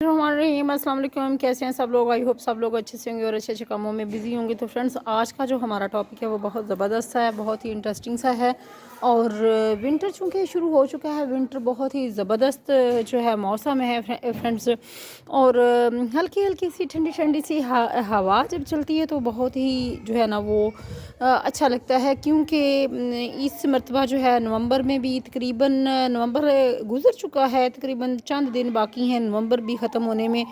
अस्सलाम वालेकुम। कैसे हैं सब लोग? आई होप सब लोग अच्छे से होंगे और अच्छे अच्छे कामों में बिज़ी होंगे। तो फ्रेंड्स, आज का जो हमारा टॉपिक है वो बहुत ज़बरदस्त सा है, बहुत ही इंटरेस्टिंग सा है। और विंटर चूँकि शुरू हो चुका है, विंटर बहुत ही ज़बरदस्त जो है मौसम है फ्रेंड्स। और हल्की हल्की सी ठंडी ठंडी सी हवा जब चलती है तो बहुत ही जो है ना वो अच्छा लगता है, क्योंकि इस मरतबा जो है नवंबर में भी तकरीबन नवंबर गुज़र चुका है, तकरीबन चंद दिन बाकी हैं नवंबर भी ख़त्म होने में।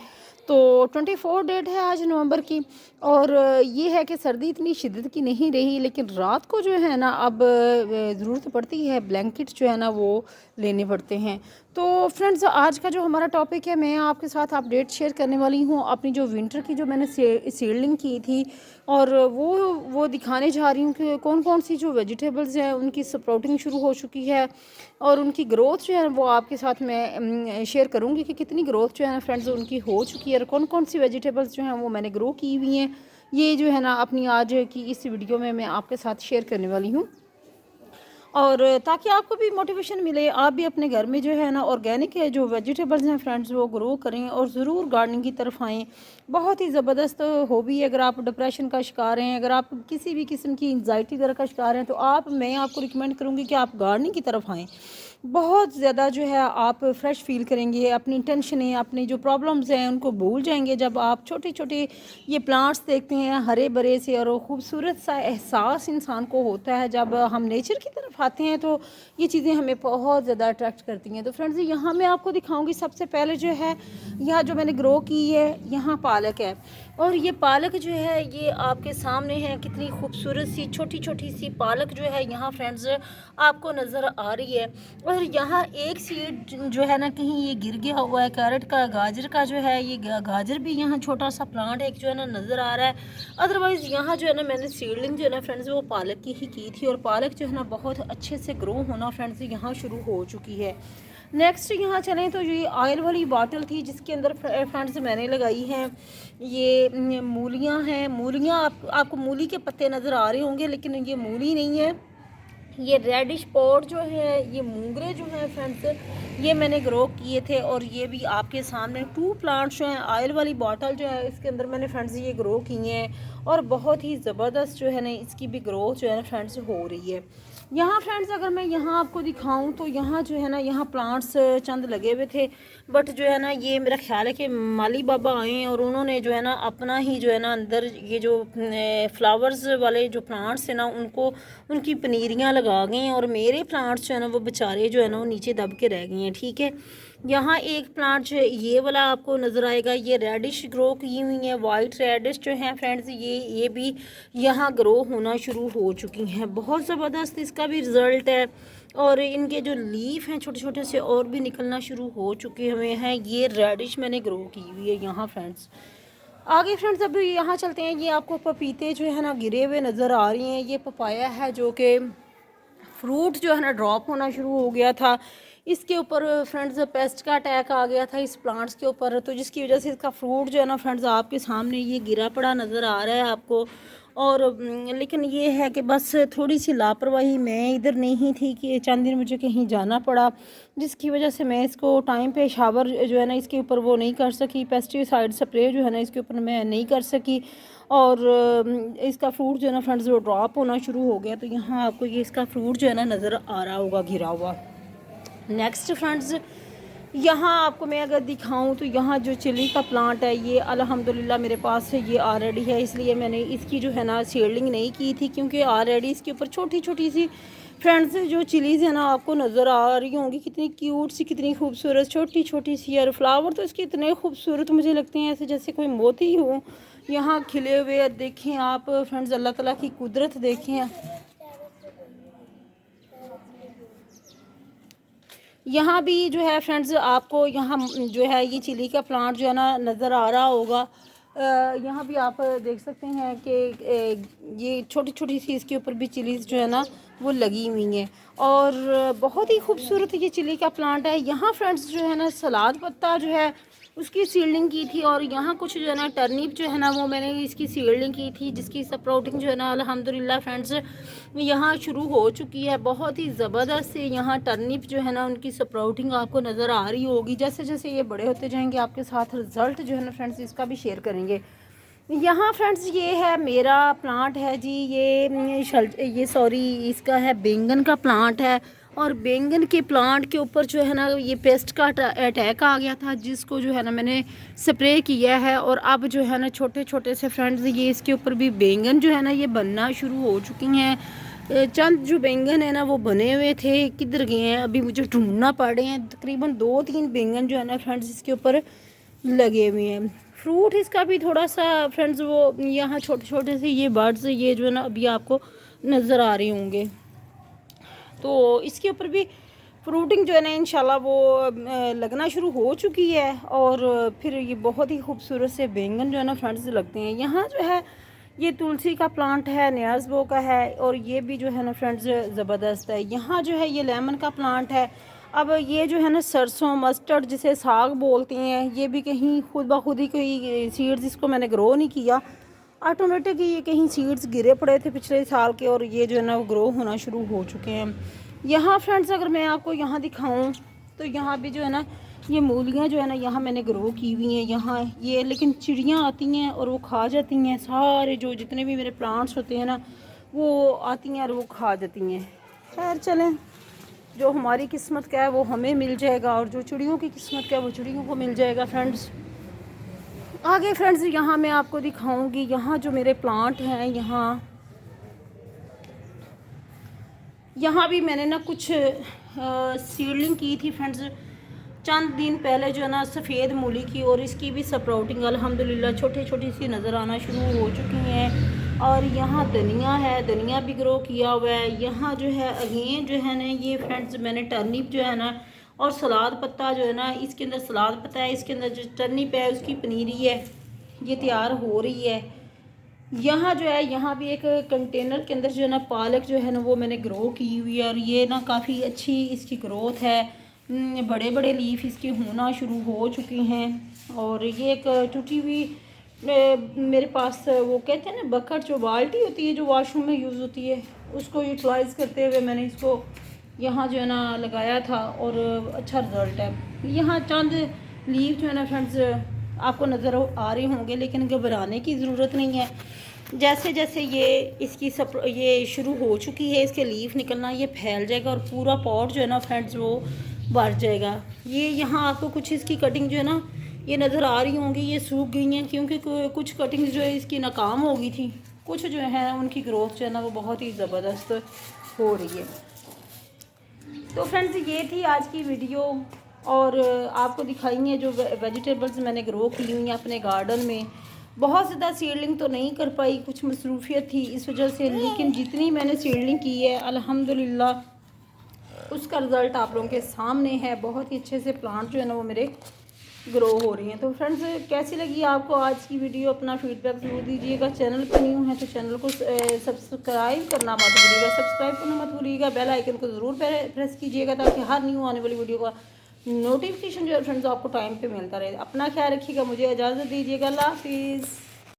तो 24 डेट है आज नवंबर की। और ये है कि सर्दी इतनी शिद्दत की नहीं रही, लेकिन रात को जो है ना अब ज़रूरत पड़ती है, ब्लैंकेट जो है ना वो लेने पड़ते हैं। तो फ्रेंड्स, आज का जो हमारा टॉपिक है, मैं आपके साथ अपडेट शेयर करने वाली हूँ अपनी जो विंटर की जो मैंने सीडलिंग की थी, और वो दिखाने जा रही हूँ कि कौन कौन सी जो वेजिटेबल्स हैं उनकी स्प्राउटिंग शुरू हो चुकी है, और उनकी ग्रोथ जो है वो आपके साथ मैं शेयर करूँगी कि कितनी ग्रोथ जो है ना फ्रेंड्स उनकी हो चुकी है, और कौन कौन सी वेजिटेबल्स जो हैं वो मैंने ग्रो की हुई हैं। ये जो है ना अपनी आज की इस वीडियो में मैं आपके साथ शेयर करने वाली हूँ, और ताकि आपको भी मोटिवेशन मिले, आप भी अपने घर में जो है ना ऑर्गेनिक है जो वेजिटेबल्स हैं फ्रेंड्स वो ग्रो करें और ज़रूर गार्डनिंग की तरफ आएँ। बहुत ही ज़बरदस्त हॉबी है। अगर आप डिप्रेशन का शिकार हैं, अगर आप किसी भी किस्म की एंग्जाइटी वगैरह का शिकार हैं, तो मैं आपको रिकमेंड करूँगी कि आप गार्डनिंग की तरफ आएँ। बहुत ज़्यादा जो है आप फ्रेश फील करेंगे, अपनी टेंशनें, अपनी जो प्रॉब्लम्स हैं उनको भूल जाएंगे जब आप छोटे छोटे ये प्लांट्स देखते हैं हरे भरे से। और खूबसूरत सा एहसास इंसान को होता है जब हम नेचर की तरफ आते हैं, तो ये चीज़ें हमें बहुत ज़्यादा अट्रैक्ट करती हैं। तो फ्रेंड्स, यहाँ मैं आपको दिखाऊंगी सबसे पहले जो है, यहाँ जो मैंने ग्रो की है, यहाँ पालक है। और ये पालक जो है ये आपके सामने है, कितनी खूबसूरत सी छोटी छोटी सी पालक जो है यहाँ फ्रेंड्स आपको नज़र आ रही है। और यहाँ एक सीड जो है ना कहीं ये गिर गया हुआ है, कैरेट का, गाजर का जो है, ये गाजर भी यहाँ छोटा सा प्लांट एक जो है ना नज़र आ रहा है। अदरवाइज़ यहाँ जो है ना मैंने सीडलिंग जो है ना फ्रेंड्स वो पालक की ही की थी, और पालक जो है ना बहुत अच्छे से ग्रो होना फ्रेंड्स यहाँ शुरू हो चुकी है। नेक्स्ट यहाँ चलें तो ये ऑयल वाली बॉटल थी जिसके अंदर फ्रेंड्स मैंने लगाई हैं ये मूलियाँ हैं। मूलियाँ आपको मूली के पत्ते नज़र आ रहे होंगे, लेकिन ये मूली नहीं है, ये रेडिश पॉट जो है, ये मूंगरे जो हैं फ्रेंड्स ये मैंने ग्रो किए थे। और ये भी आपके सामने 2 प्लांट्स जो हैं, ऑयल वाली बॉटल जो है इसके अंदर मैंने फ्रेंड्स ये ग्रो किए हैं, और बहुत ही ज़बरदस्त जो है ना इसकी भी ग्रोथ जो है ना फ्रेंड्स हो रही है। यहाँ फ्रेंड्स अगर मैं यहाँ आपको दिखाऊं तो यहाँ जो है ना यहाँ प्लांट्स चंद लगे हुए थे, बट जो है ना ये मेरा ख्याल है कि माली बाबा आए हैं और उन्होंने जो है ना अपना ही जो है ना अंदर ये जो फ्लावर्स वाले जो प्लांट्स हैं ना उनको उनकी पनीरियाँ लगा गई हैं, और मेरे प्लांट्स जो है ना वो बेचारे जो है ना वो नीचे दब के रह गए हैं। ठीक है, यहाँ एक प्लांट जो है ये वाला आपको नज़र आएगा, ये रेडिश ग्रो की हुई है, वाइट रेडिश जो है फ्रेंड्स ये भी यहाँ ग्रो होना शुरू हो चुकी हैं। बहुत ज़बरदस्त इसका भी रिज़ल्ट है, और इनके जो लीफ हैं छोटे छोटे से और भी निकलना शुरू हो चुके हुए हैं। ये रेडिश मैंने ग्रो की हुई है यहाँ फ्रेंड्स। आगे फ्रेंड्स अभी यहाँ चलते हैं, ये आपको पपीते जो है ना गिरे हुए नज़र आ रही हैं। ये पपाया है जो कि फ्रूट जो है ना ड्रॉप होना शुरू हो गया था, इसके ऊपर फ्रेंड्स पेस्ट का अटैक आ गया था इस प्लांट्स के ऊपर, तो जिसकी वजह से इसका फ्रूट जो है ना फ्रेंड्स आपके सामने ये गिरा पड़ा नज़र आ रहा है आपको। और लेकिन ये है कि बस थोड़ी सी लापरवाही, मैं इधर नहीं थी कि चंद दिन मुझे कहीं जाना पड़ा, जिसकी वजह से मैं इसको टाइम पे शावर जो है ना इसके ऊपर वो नहीं कर सकी, पेस्टिसाइड स्प्रे जो है ना इसके ऊपर मैं नहीं कर सकी, और इसका फ्रूट जो है ना फ्रेंड्स वो ड्रॉप होना शुरू हो गया। तो यहाँ आपको ये इसका फ्रूट जो है ना नज़र आ रहा होगा गिरा हुआ। नेक्स्ट फ्रेंड्स यहाँ आपको मैं अगर दिखाऊं तो यहाँ जो चिली का प्लांट है ये अल्हम्दुलिल्लाह मेरे पास है, ये ऑलरेडी है, इसलिए मैंने इसकी जो है ना सीडलिंग नहीं की थी, क्योंकि ऑलरेडी इसके ऊपर छोटी छोटी सी फ्रेंड्स जो चिलीज़ है ना आपको नज़र आ रही होंगी, कितनी क्यूट सी, कितनी खूबसूरत छोटी छोटी सी, और फ्लावर तो इसके इतने खूबसूरत मुझे लगते हैं ऐसे जैसे कोई मोती हो यहाँ खिले हुए। देखें आप फ्रेंड्स, अल्लाह ताला की कुदरत देखें। यहाँ भी जो है फ्रेंड्स आपको यहाँ जो है ये चिली का प्लांट जो है ना नज़र आ रहा होगा। यहाँ भी आप देख सकते हैं कि ये छोटी छोटी सी इसके ऊपर भी चिलीज़ जो है ना वो लगी हुई हैं, और बहुत ही खूबसूरत ये चिली का प्लांट है। यहाँ फ्रेंड्स जो है ना सलाद पत्ता जो है उसकी सीडलिंग की थी। और यहाँ कुछ जो है ना टर्निप जो है ना वो मैंने इसकी सीडलिंग की थी, जिसकी स्प्राउटिंग जो है ना अल्हम्दुलिल्लाह फ्रेंड्स यहाँ शुरू हो चुकी है। बहुत ही ज़बरदस्त से यहाँ टर्निप जो है ना उनकी स्प्राउटिंग आपको नज़र आ रही होगी। जैसे जैसे ये बड़े होते जाएंगे आपके साथ रिज़ल्ट जो है ना फ्रेंड्स इसका भी शेयर करेंगे। यहाँ फ्रेंड्स ये है मेरा प्लांट है जी, ये सॉरी इसका है बैंगन का प्लांट है। और बैंगन के प्लांट के ऊपर जो है ना ये पेस्ट का अटैक आ गया था, जिसको जो है ना मैंने स्प्रे किया है। और अब जो है ना छोटे छोटे से फ्रेंड्स ये इसके ऊपर भी बैंगन जो है ना ये बनना शुरू हो चुकी हैं। चंद जो बैंगन है ना वो बने हुए थे, किधर गए हैं अभी मुझे ढूंढना पड़ रहे हैं। तकरीबन 2-3 बैंगन जो है ना फ्रेंड्स इसके ऊपर लगे हुए हैं। फ्रूट इसका भी थोड़ा सा फ्रेंड्स वो यहाँ छोटे छोटे से ये बर्ड्स ये जो है ना अभी आपको नज़र आ रहे होंगे। तो इसके ऊपर भी फ्रूटिंग जो है ना इंशाल्लाह वो लगना शुरू हो चुकी है। और फिर ये बहुत ही खूबसूरत से बैंगन जो है ना फ्रेंड्स लगते हैं। यहाँ जो है ये तुलसी का प्लांट है, न्याज़बो का है, और ये भी जो है ना फ्रेंड्स ज़बरदस्त है। यहाँ जो है ये लेमन का प्लांट है। अब ये जो है ना सरसों मस्टर्ड जिसे साग बोलते हैं, ये भी कहीं खुद ब खुद ही कोई सीड्स इसको मैंने ग्रो नहीं किया, ऑटोमेटिक ये कहीं सीड्स गिरे पड़े थे पिछले साल के, और ये जो है ना वो ग्रो होना शुरू हो चुके हैं। यहाँ फ्रेंड्स अगर मैं आपको यहाँ दिखाऊं तो यहाँ भी जो है ना ये मूलियाँ जो है ना यहाँ मैंने ग्रो की हुई हैं यहाँ ये, लेकिन चिड़ियाँ आती हैं और वो खा जाती हैं सारे, जो जितने भी मेरे प्लांट्स होते हैं ना वो आती हैं और वो खा जाती हैं। खैर चलें, जो हमारी किस्मत का है वो हमें मिल जाएगा, और जो चिड़ियों की किस्मत का है वो चिड़ियों को मिल जाएगा। फ्रेंड्स आगे फ्रेंड्स यहाँ मैं आपको दिखाऊंगी यहाँ जो मेरे प्लांट हैं, यहाँ भी मैंने ना कुछ सीडलिंग की थी फ्रेंड्स चंद दिन पहले जो है ना सफ़ेद मूली की, और इसकी भी स्प्राउटिंग अल्हम्दुलिल्लाह छोटी छोटी सी नज़र आना शुरू हो चुकी हैं। और यहाँ धनिया है, धनिया भी ग्रो किया हुआ है। यहाँ जो है अगेन जो है ना ये फ्रेंड्स मैंने टर्निप जो है ना और सलाद पत्ता जो है ना इसके अंदर सलाद पत्ता है, इसके अंदर जो टर्निप है उसकी पनीरी है ये तैयार हो रही है। यहाँ जो है यहाँ भी एक कंटेनर के अंदर जो है ना पालक जो है ना वो मैंने ग्रो की हुई है, और ये ना काफ़ी अच्छी इसकी ग्रोथ है। बड़े बड़े लीफ इसके होना शुरू हो चुके हैं। और ये एक टूटी हुई मेरे पास वो कहते हैं ना बकेट, जो बाल्टी होती है जो वॉशरूम में यूज़ होती है, उसको यूटिलाइज़ करते हुए मैंने इसको यहाँ जो है ना लगाया था, और अच्छा रिज़ल्ट है। यहाँ चंद लीफ जो है ना फ्रेंड्स आपको नज़र आ रहे होंगे, लेकिन घबराने की ज़रूरत नहीं है। जैसे जैसे ये इसकी ये शुरू हो चुकी है इसके लीफ निकलना, ये फैल जाएगा और पूरा पॉट जो है ना फ्रेंड्स वो भर जाएगा। ये यहाँ आपको कुछ इसकी कटिंग जो है ना ये नज़र आ रही होंगी, ये सूख गई हैं क्योंकि कुछ कटिंग जो है इसकी नाकाम हो गई थी, कुछ जो है उनकी ग्रोथ जो है ना वो बहुत ही ज़बरदस्त हो रही है। तो फ्रेंड्स ये थी आज की वीडियो, और आपको दिखाई है जो वेजिटेबल्स मैंने ग्रो की हुई हैं अपने गार्डन में। बहुत ज़्यादा सीडलिंग तो नहीं कर पाई, कुछ मसरूफियत थी इस वजह से, लेकिन जितनी मैंने सीडलिंग की है अल्हम्दुलिल्लाह उसका रिज़ल्ट आप लोगों के सामने है। बहुत ही अच्छे से प्लांट जो है ना वो मेरे ग्रो हो रही हैं। तो फ्रेंड्स कैसी लगी आपको आज की वीडियो, अपना फीडबैक ज़रूर दीजिएगा। चैनल पर न्यू है तो चैनल को सब्सक्राइब करना मत भूलिएगा, सब्सक्राइब करना मत भूलिएगा, बेल आइकन को ज़रूर प्रेस कीजिएगा ताकि हर न्यू आने वाली वीडियो का नोटिफिकेशन जो है फ्रेंड्स आपको टाइम पे मिलता रहे। अपना ख्याल रखिएगा, मुझे इजाज़त दीजिएगा। अल्लाह हाफिज़।